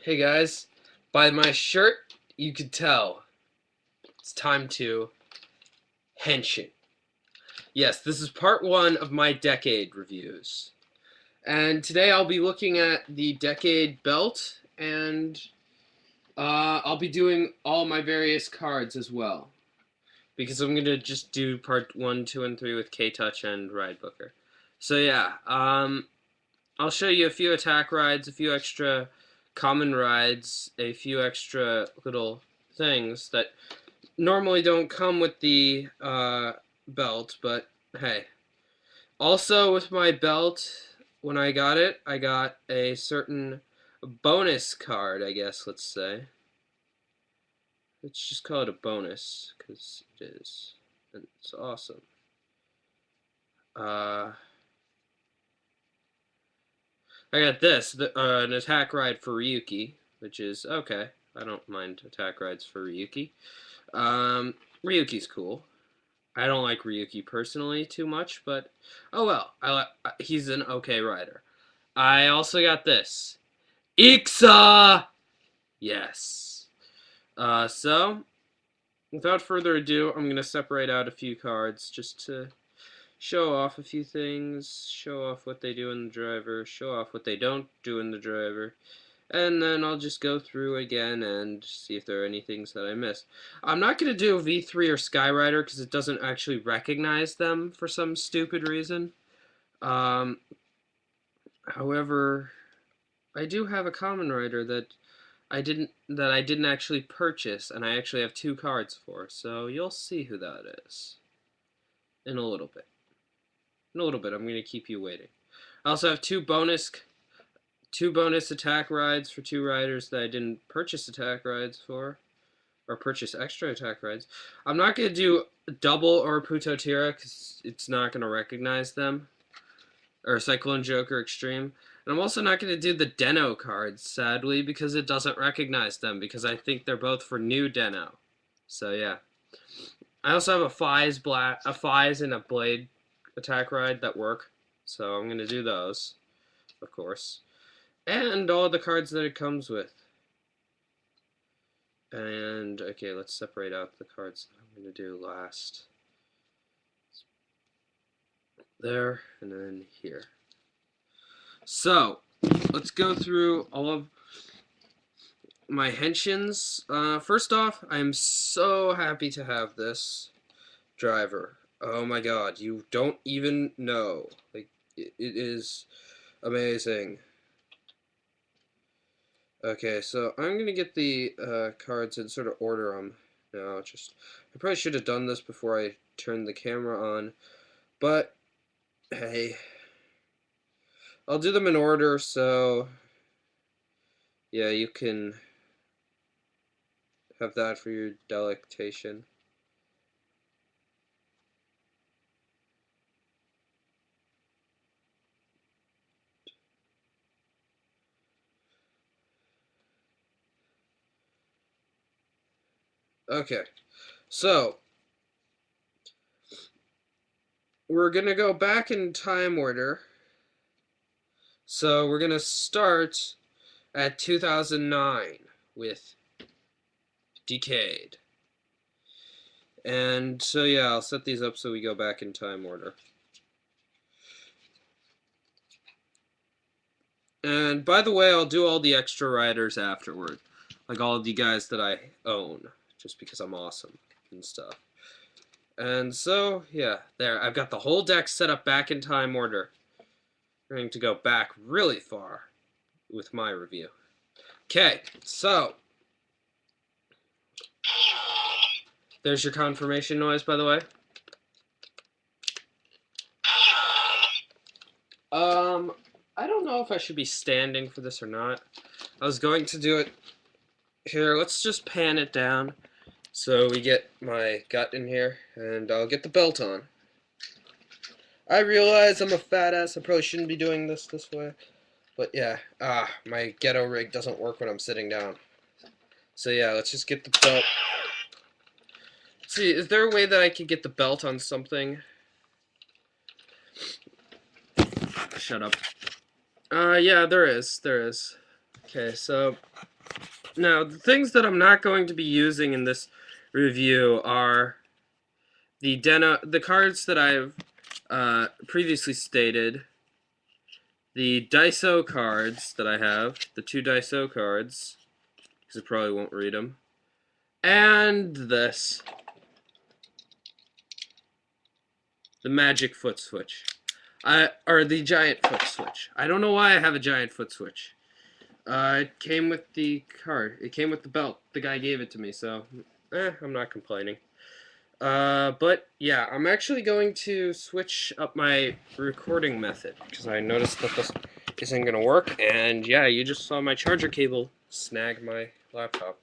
Hey guys, by my shirt, you could tell it's time to henshin. Yes, this is part one of my decade reviews. And today I'll be looking at the decade belt, and I'll be doing all my various cards as well. Because I'm going to just do part one, two, and three with K-Touch and Ride Booker. So yeah, I'll show you a few attack rides, a few extra common rides, a few extra little things that normally don't come with the belt, but hey. Also, with my belt, when I got a certain bonus card, I guess, let's say. Let's just call it a bonus, because it is. And it's awesome. I got this, an attack ride for Ryuki, which is okay. I don't mind attack rides for Ryuki. Ryuki's cool. I don't like Ryuki personally too much, but oh well. He's an okay rider. I also got this. Ixa! Yes. So, without further ado, I'm going to separate out a few cards just to show off a few things, show off what they do in the driver, show off what they don't do in the driver, and then I'll just go through again and see if there are any things that I missed. I'm not going to do V3 or Skyrider because it doesn't actually recognize them for some stupid reason. However, I do have a common rider that I didn't actually purchase, and I actually have two cards for, so you'll see who that is in a little bit. In a little bit, I'm going to keep you waiting. I also have two bonus attack rides for two riders that I didn't purchase attack rides for, or purchase extra attack rides. I'm not going to do double or Putotira because it's not going to recognize them, or Cyclone Joker Extreme. And I'm also not going to do the Deno cards, sadly, because it doesn't recognize them, because I think they're both for new Deno. So yeah. I also have a Fies and a Blade attack ride that work, so I'm going to do those, of course. And all the cards that it comes with. And, okay, let's separate out the cards that I'm going to do last. There, and then here. So, let's go through all of my henshins. First off, I'm so happy to have this driver. Oh my god, you don't even know. Like, it is amazing. Okay, so I'm gonna get the cards and sort of order them now. I probably should have done this before I turned the camera on, but hey, I'll do them in order, so yeah, you can have that for your delectation. Okay, so we're gonna go back in time order. So we're gonna start at 2009 with Decade. And so yeah, I'll set these up so we go back in time order. And by the way, I'll do all the extra riders afterward. Like all of the guys that I own, just because I'm awesome and stuff. And so, yeah, there. I've got the whole deck set up back in time order. I'm going to go back really far with my review. Okay, so there's your confirmation noise, by the way. I don't know if I should be standing for this or not. I was going to do it here. Let's just pan it down so we get my gut in here, and I'll get the belt on. I realize I'm a fat ass. I probably shouldn't be doing this way. But yeah, my ghetto rig doesn't work when I'm sitting down. So yeah, let's just get the belt. See, is there a way that I could get the belt on something? Shut up. Yeah, there is. Okay, so Now, the things that I'm not going to be using in this review are the cards that I've previously stated, the Daiso cards that I have, the 2 Daiso cards, because I probably won't read them, and this, the Magic Foot Switch, or the Giant Foot Switch. I don't know why I have a Giant Foot Switch. It came with the card. It came with the belt. The guy gave it to me, so I'm not complaining. But yeah, I'm actually going to switch up my recording method because I noticed that this isn't going to work. And yeah, you just saw my charger cable snag my laptop.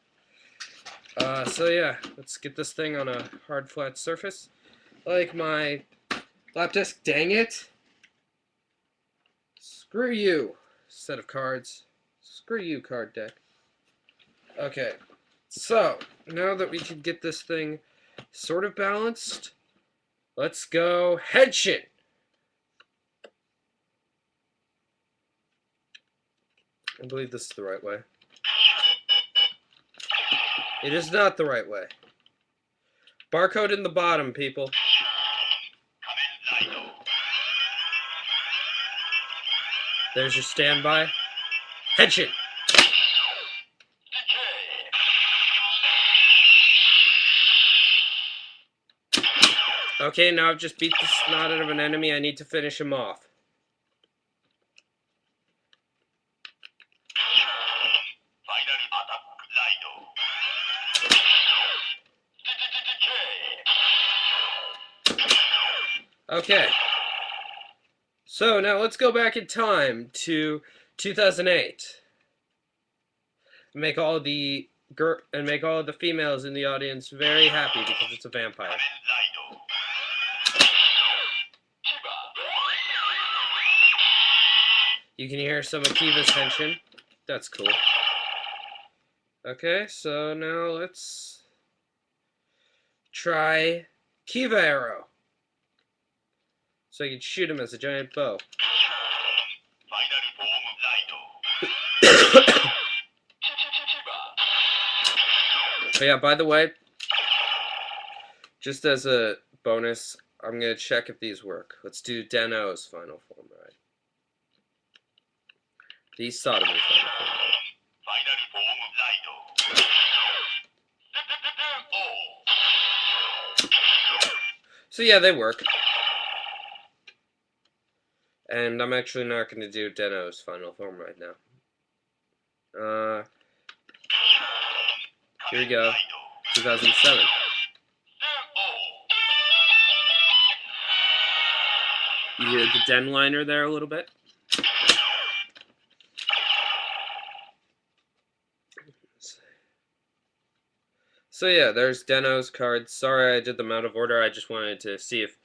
So yeah, let's get this thing on a hard, flat surface. Like my lap disk. Dang it! Screw you, set of cards. Screw you, card deck. Okay, so now that we can get this thing sort of balanced, let's go Henshin! I believe this is the right way. It is not the right way. Barcode in the bottom, people. There's your standby. Henshin! Okay, now I've just beat the snot out of an enemy. I need to finish him off. Okay. So now let's go back in time to 2008. Make all the females in the audience very happy because it's a vampire. You can hear some of Kiva's Henshin. That's cool. Okay, so now let's try Kiva Arrow. So you can shoot him as a giant bow. Oh yeah, by the way, just as a bonus, I'm going to check if these work. Let's do Deno's final form ride. The Sodomy final form ride. So yeah, they work. And I'm actually not going to do Deno's final form right now. Here we go. 2007. You hear the Den liner there a little bit? So yeah, there's Deno's cards. Sorry I did them out of order. I just wanted to see if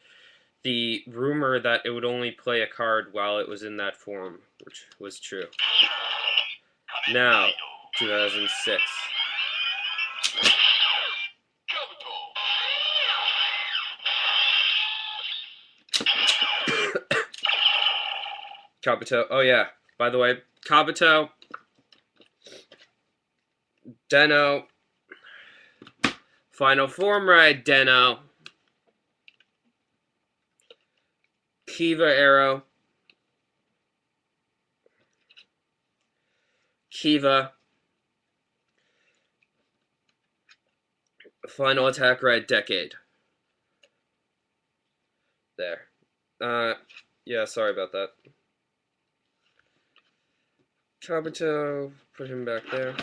the rumor that it would only play a card while it was in that form, which was true. Now, 2006. Kabuto. Oh yeah, by the way, Kabuto, Deno, final form ride Deno, Kiva Arrow, Kiva, final attack ride Decade. There. Yeah, sorry about that. Kabuto, put him back there.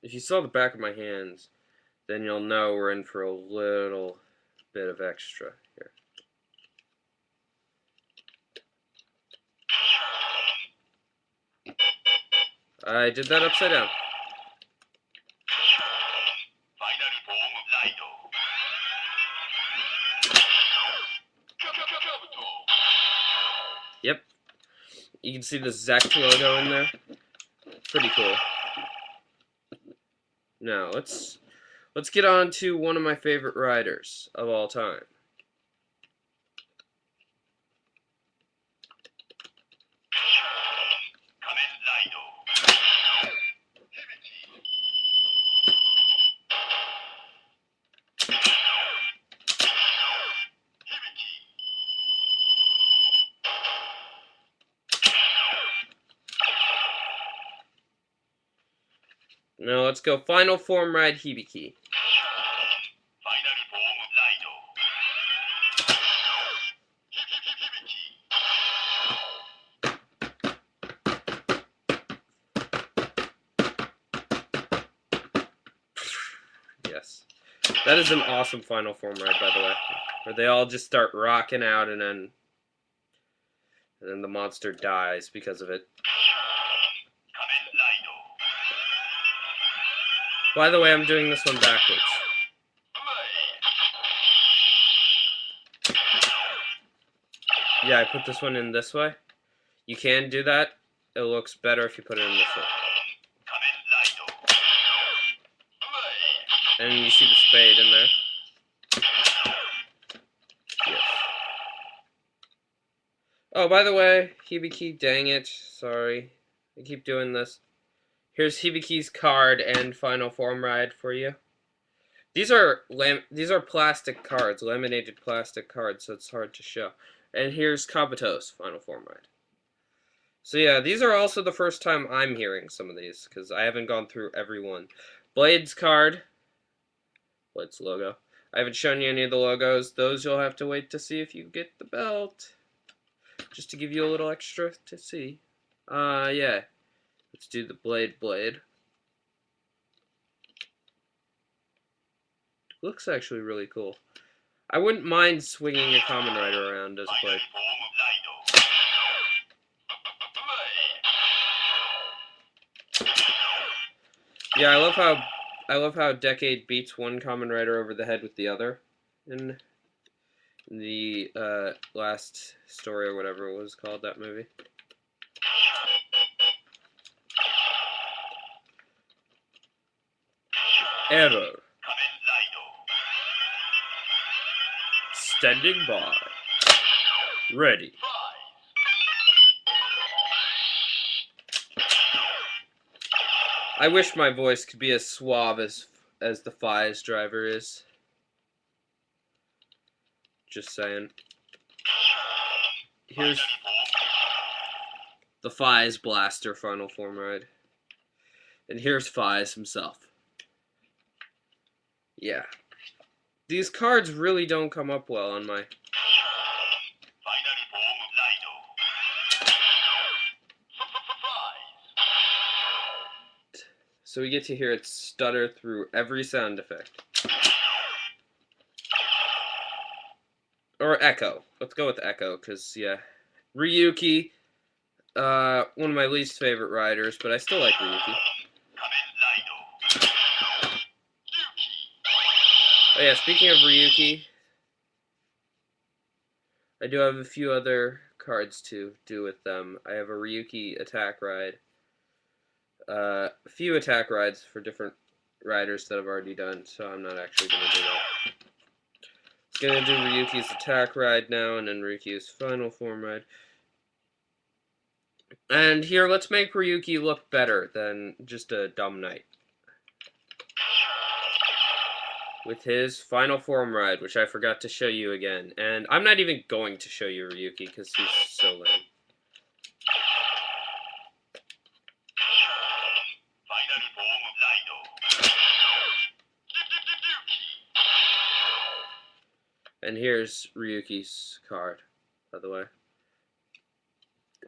If you saw the back of my hands, then you'll know we're in for a little bit of extra here. I did that upside down. Yep. You can see the Zect logo in there. Pretty cool. Now, let's get on to one of my favorite riders of all time. Now let's go final form ride Hibiki. Yes. That is an awesome final form ride, by the way. Where they all just start rocking out and then the monster dies because of it. By the way, I'm doing this one backwards. Yeah, I put this one in this way. You can do that. It looks better if you put it in this way. And you see the spade in there. Yes. Oh, by the way, Hibiki, dang it. Sorry. I keep doing this. Here's Hibiki's card and final form ride for you. These are plastic cards, laminated plastic cards, so it's hard to show. And here's Kabuto's final form ride. So yeah, these are also the first time I'm hearing some of these, because I haven't gone through every one. Blade's card. Blade's logo. I haven't shown you any of the logos. Those you'll have to wait to see if you get the belt. Just to give you a little extra to see. Yeah. Let's do the blade. Looks actually really cool. I wouldn't mind swinging a Kamen Rider around as a blade. Yeah, I love how Decade beats one Kamen Rider over the head with the other in the last story or whatever it was called, that movie. Error. Standing by. Ready. I wish my voice could be as suave as the Fi's driver is. Just saying. Here's the Fi's blaster final form ride. And here's Fi's himself. Yeah. These cards really don't come up well on my... So we get to hear it stutter through every sound effect. Or echo. Let's go with echo, because, yeah. Ryuki, one of my least favorite riders, but I still like Ryuki. Oh yeah, speaking of Ryuki, I do have a few other cards to do with them. I have a Ryuki attack ride. A few attack rides for different riders that I've already done, so I'm not actually going to do that. I'm going to do Ryuki's attack ride now, and then Ryuki's final form ride. And here, let's make Ryuki look better than just a dumb knight. With his final form ride, which I forgot to show you again. And I'm not even going to show you Ryuki, because he's so lame. And here's Ryuki's card, by the way.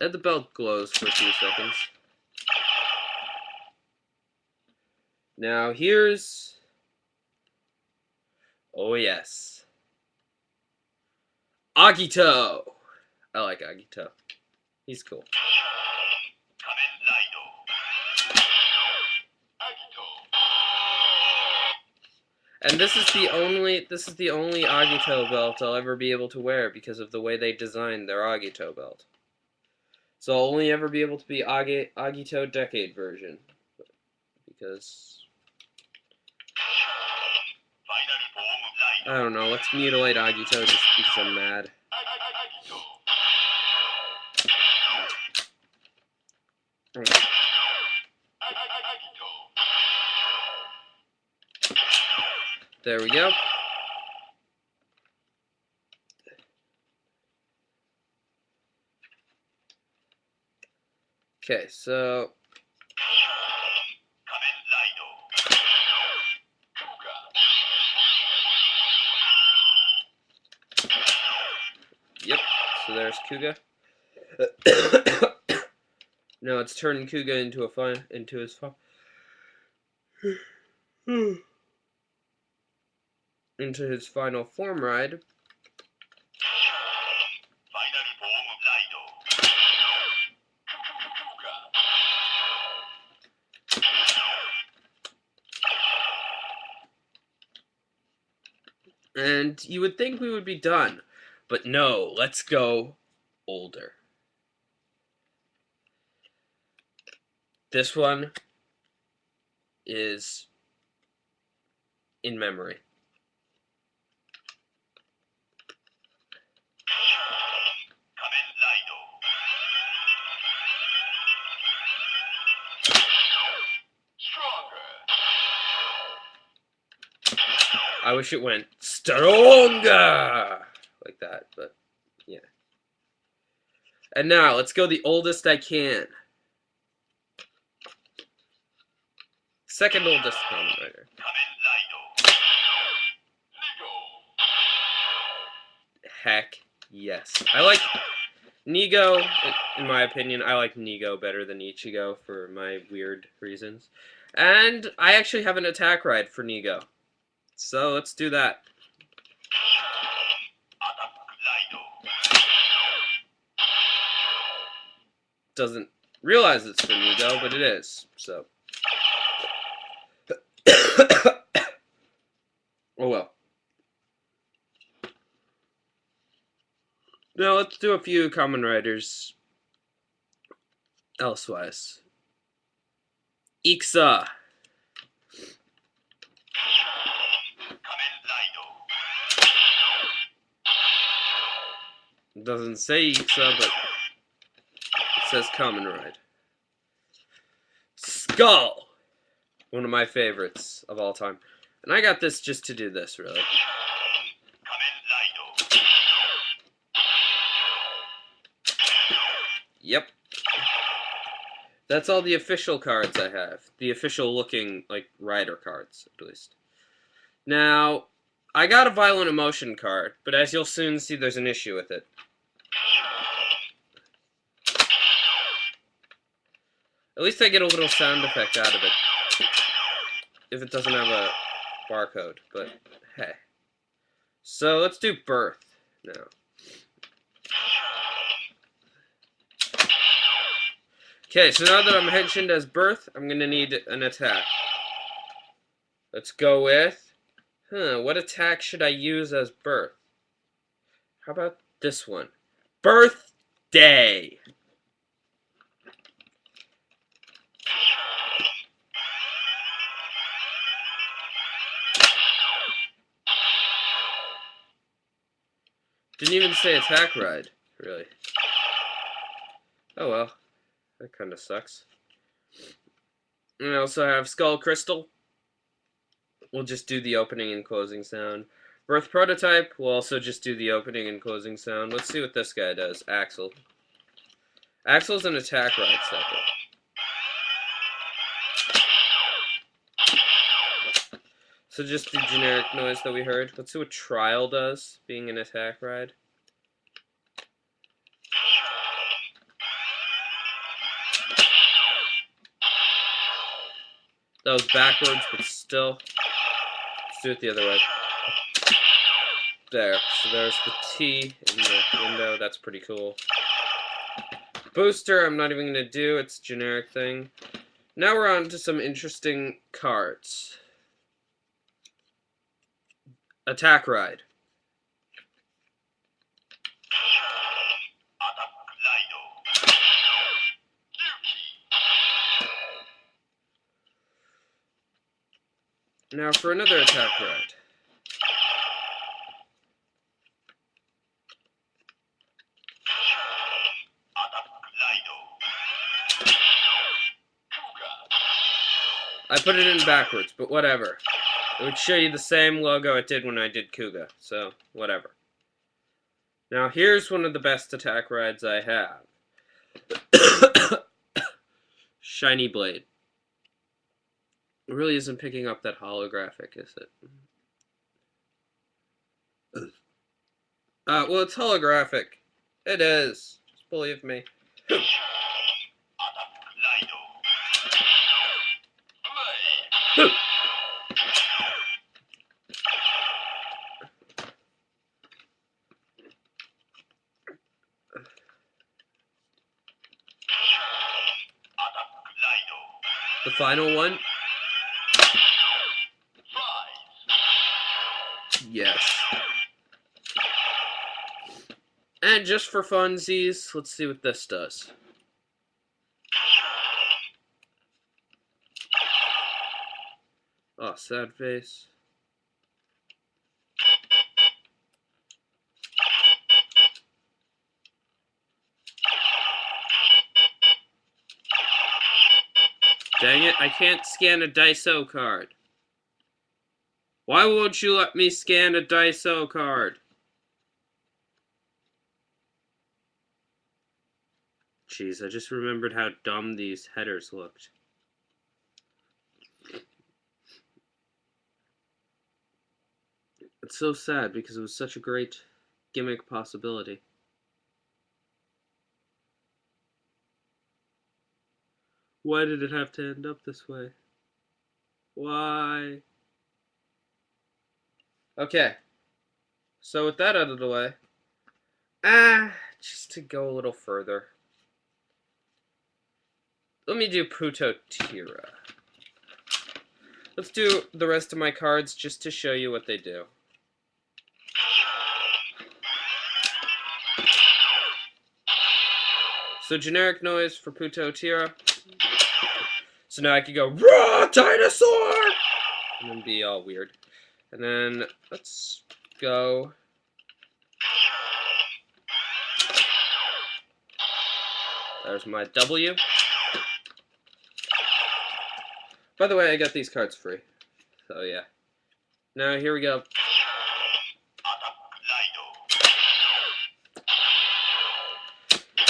And the belt glows for a few seconds. Now here's... Oh yes. Agito! I like Agito. He's cool. And this is the only Agito belt I'll ever be able to wear because of the way they designed their Agito belt. So I'll only ever be able to be Agito Decade version. Because... I don't know, let's mutilate Agito just because I'm mad. There we go. Okay, so... there's Kuga. Now it's turning Kuga into his into his final form ride. And you would think we would be done, but no, let's go older. This one is in memory. I wish it went stronger like that, but yeah. And now let's go the oldest I can. Second oldest Kamen Rider. Heck yes. I like Nigo, in my opinion, I like Nigo better than Ichigo for my weird reasons. And I actually have an attack ride for Nigo. So let's do that. Doesn't realize it's for Nigo, but it is. So. Oh well. Now let's do a few Kamen Riders elsewise. Ixa. It doesn't say Ixa, but it says Kamen Ride. Skull! One of my favorites of all time. And I got this just to do this, really. Yep. That's all the official cards I have. The official looking, like, rider cards, at least. Now, I got a Violent Emotion card, but as you'll soon see, there's an issue with it. At least I get a little sound effect out of it. If it doesn't have a barcode, but hey. So let's do Birth now. Okay, so now that I'm mentioned as Birth, I'm gonna need an attack. Let's go with... what attack should I use as Birth? How about this one? Birthday! Didn't even say attack ride, really. Oh well. That kind of sucks. And I also have Skull Crystal. We'll just do the opening and closing sound. Birth Prototype, we'll also just do the opening and closing sound. Let's see what this guy does. Axel. Axel's an attack ride cycle. So just the generic noise that we heard. Let's see what Trial does, being an attack ride. That was backwards, but still. Let's do it the other way. There. So there's the T in the window. That's pretty cool. Booster, I'm not even going to do. It's a generic thing. Now we're on to some interesting cards. Attack Ride. Now for another attack ride. I put it in backwards, but whatever. It would show you the same logo it did when I did Kuga, so whatever. Now here's one of the best attack rides I have. Shiny Blade. It really isn't picking up that holographic, is it? Well, it's holographic It is. Just believe me. The final one? Yes. And just for funsies, let's see what this does. Oh, sad face. Dang it, I can't scan a Daiso card. Why won't you let me scan a Daiso card? Jeez, I just remembered how dumb these headers looked. It's so sad because it was such a great gimmick possibility. Why did it have to end up this way? Why? Okay. So with that out of the way, just to go a little further, let me do Putotira. Let's do the rest of my cards just to show you what they do. So generic noise for Putotira. So now I could go, raw dinosaur! And then be all weird. And then let's go. There's my W. By the way, I got these cards free. So yeah. Now here we go.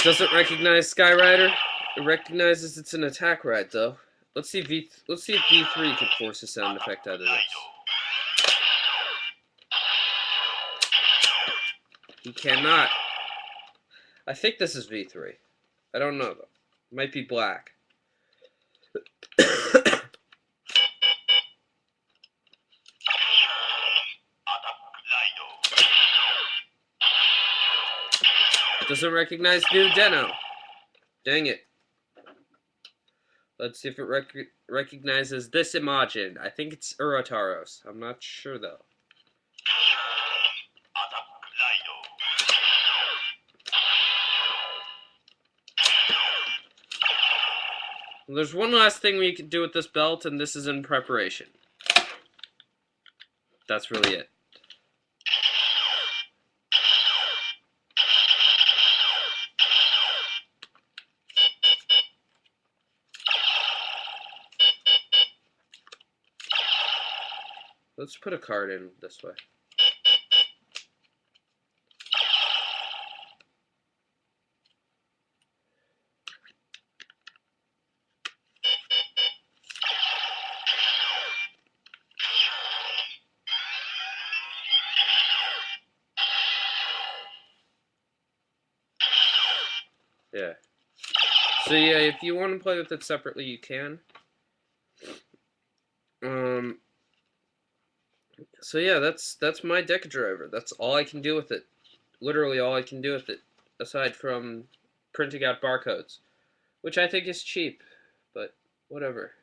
Doesn't recognize Skyrider. It recognizes it's an attack ride though. Let's see if V3 can force a sound effect out of this. He cannot. I think this is V3. I don't know though. It might be black. Doesn't recognize new Deno. Dang it. Let's see if it recognizes this Imagine. I think it's Urotaros. I'm not sure though. There's one last thing we can do with this belt, and this is in preparation. That's really it. Let's put a card in this way. Yeah. So yeah, if you want to play with it separately, you can. So yeah, that's my deck driver. That's all I can do with it. Literally all I can do with it, aside from printing out barcodes, which I think is cheap, but whatever.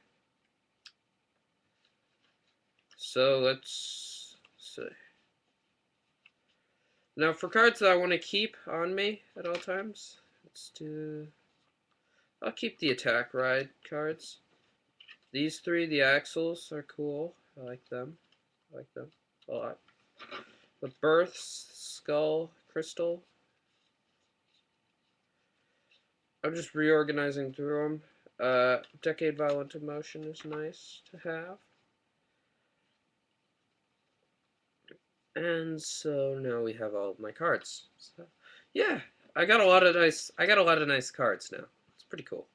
So let's see. Now for cards that I want to keep on me at all times, let's do. I'll keep the attack ride cards. These three, the axles, are cool. I like them. I like them a lot. The Births, Skull, Crystal. I'm just reorganizing through them. Decade Violent Emotion is nice to have. And so now we have all of my cards. So, yeah, I got a lot of nice cards now. It's pretty cool.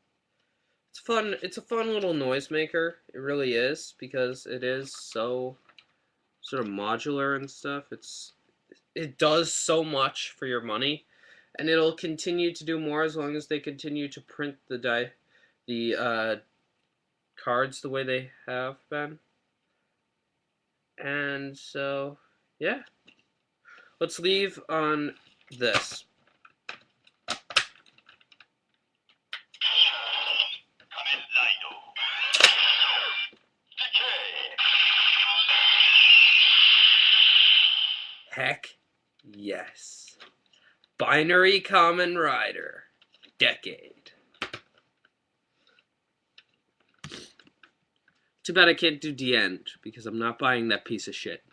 It's fun. It's a fun little noisemaker. It really is, because it is so sort of modular and stuff. It does so much for your money, And it'll continue to do more as long as they continue to print the cards the way they have been. And so, yeah. Let's leave on this. Heck yes. Binary Common Rider. Decade. Too bad I can't do the end, because I'm not buying that piece of shit.